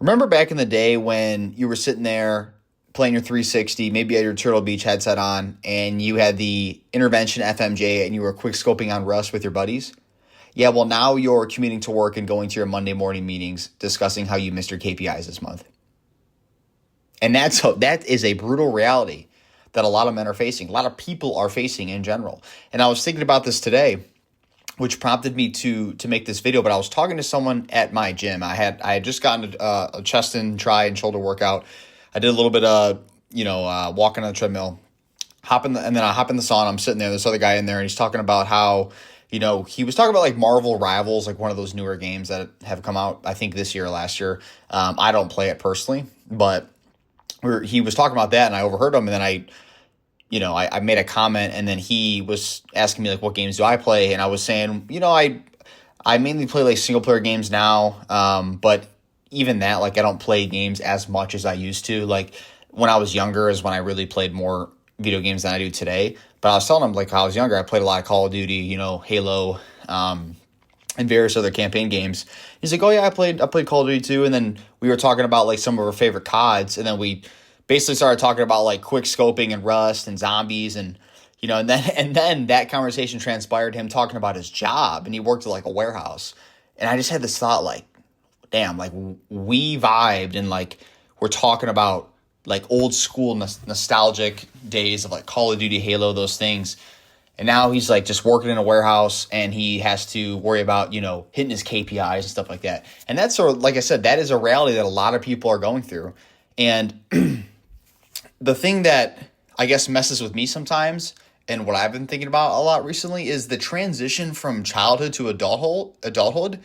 Remember back in the day when you were sitting there playing your 360, maybe you had your Turtle Beach headset on, and you had the intervention FMJ and you were quick scoping on Rust with your buddies? Yeah, well, now you're commuting to work and going to your Monday morning meetings discussing how you missed your KPIs this month. And that is a brutal reality that a lot of men are facing, a lot of people are facing in general. And I was thinking about this today, which prompted me to make this video. But I was talking to someone at my gym. I had just gotten a chest and tri and shoulder workout. I did a little bit of walking on the treadmill. And then I hop in the sauna. I'm sitting there. This other guy in there, and he's talking about how he was talking about like Marvel Rivals, like one of those newer games that have come out, I think this year or last year. I don't play it personally, but he was talking about that, and I overheard him, and then I made a comment, and then he was asking me like, what games do I play? And I was saying, I mainly play like single player games now. But even that, like I don't play games as much as I used to. Like when I was younger is when I really played more video games than I do today. But I was telling him like how I was younger, I played a lot of Call of Duty, Halo, and various other campaign games. He's like, oh yeah, I played Call of Duty too. And then we were talking about like some of our favorite CODs, and then we basically started talking about like quick scoping and Rust and zombies, and then that conversation transpired him talking about his job, and he worked at like a warehouse. And I just had this thought like, damn, like we vibed, and like we're talking about like old school nostalgic days of like Call of Duty, Halo, those things. And now he's like just working in a warehouse, and he has to worry about, hitting his KPIs and stuff like that. And that's sort of, like I said, that is a reality that a lot of people are going through. And the thing that I guess messes with me sometimes, and what I've been thinking about a lot recently, is the transition from childhood to adulthood.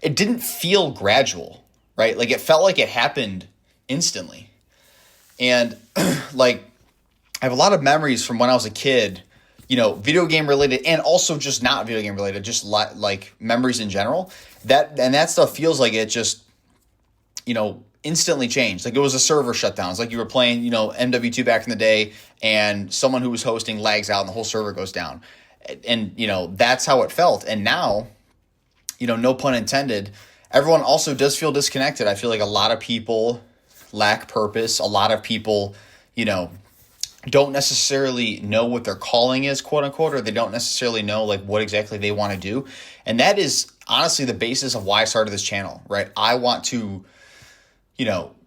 It didn't feel gradual, right? Like it felt like it happened instantly. And like I have a lot of memories from when I was a kid, video game related, and also just not video game related, just like memories in general. That stuff feels like it just, instantly changed. Like it was a server shutdown. It's like you were playing, MW2 back in the day, and someone who was hosting lags out and the whole server goes down. And, that's how it felt. And now, no pun intended, everyone also does feel disconnected. I feel like a lot of people lack purpose. A lot of people, don't necessarily know what their calling is, quote unquote, or they don't necessarily know like what exactly they want to do. And that is honestly the basis of why I started this channel, right? I want to,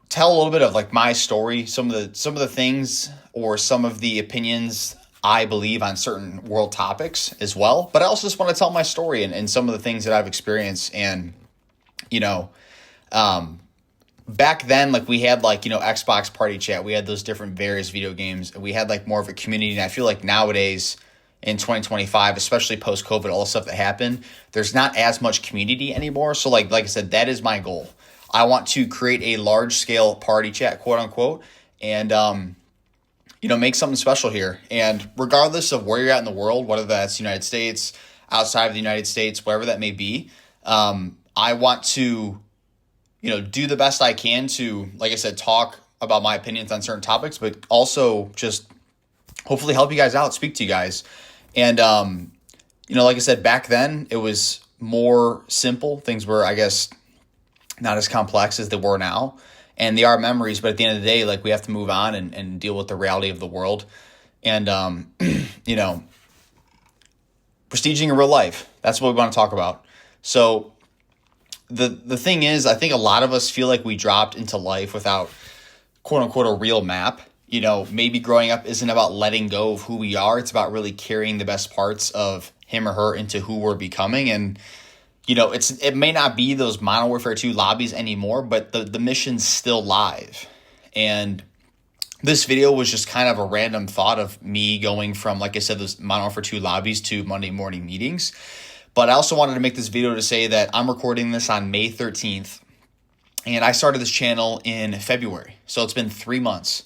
tell a little bit of like my story, some of the things or some of the opinions I believe on certain world topics as well. But I also just want to tell my story and some of the things that I've experienced. And, back then, like we had like, Xbox Party Chat, we had those different various video games, and we had like more of a community. And I feel like nowadays in 2025, especially post COVID, all the stuff that happened, there's not as much community anymore. So like I said, that is my goal. I want to create a large scale party chat, quote unquote, and, make something special here. And regardless of where you're at in the world, whether that's United States, outside of the United States, wherever that may be, I want to, do the best I can to, like I said, talk about my opinions on certain topics, but also just hopefully help you guys out, speak to you guys. And, like I said, back then it was more simple. Things were, I guess, not as complex as they were now. And they are memories, but at the end of the day, like we have to move on and deal with the reality of the world. And, prestiging in real life, that's what we want to talk about. So the thing is, I think a lot of us feel like we dropped into life without, quote unquote, a real map. Maybe growing up isn't about letting go of who we are. It's about really carrying the best parts of him or her into who we're becoming. And, it may not be those Modern Warfare 2 lobbies anymore, but the mission's still live. And this video was just kind of a random thought of me going from, like I said, those Modern Warfare 2 lobbies to Monday morning meetings. But I also wanted to make this video to say that I'm recording this on May 13th, and I started this channel in February. So it's been 3 months,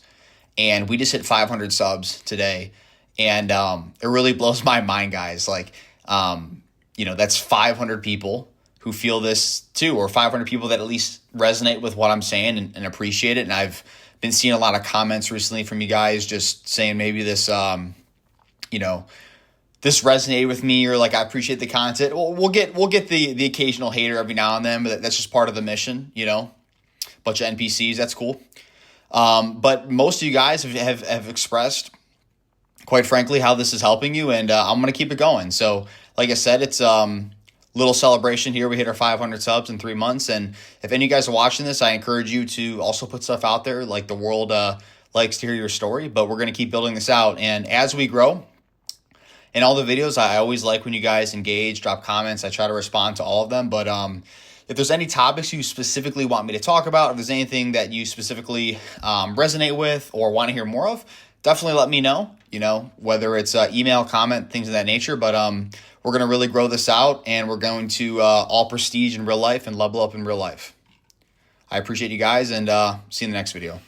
and we just hit 500 subs today. And it really blows my mind, guys. Like, that's 500 people who feel this too, or 500 people that at least resonate with what I'm saying and appreciate it. And I've been seeing a lot of comments recently from you guys just saying maybe this, this resonated with me, or like I appreciate the content. We'll get the occasional hater every now and then, but that's just part of the mission, bunch of NPCs. That's cool. But most of you guys have expressed, quite frankly, how this is helping you, and I'm going to keep it going. So, like I said, it's little celebration here. We hit our 500 subs in 3 months, and if any of you guys are watching this, I encourage you to also put stuff out there. Like, the world likes to hear your story, but we're going to keep building this out. And as we grow, in all the videos, I always like when you guys engage, drop comments. I try to respond to all of them, but if there's any topics you specifically want me to talk about, if there's anything that you specifically resonate with or want to hear more of, definitely let me know, whether it's email, comment, things of that nature. But we're going to really grow this out, and we're going to all prestige in real life and level up in real life. I appreciate you guys, and see you in the next video.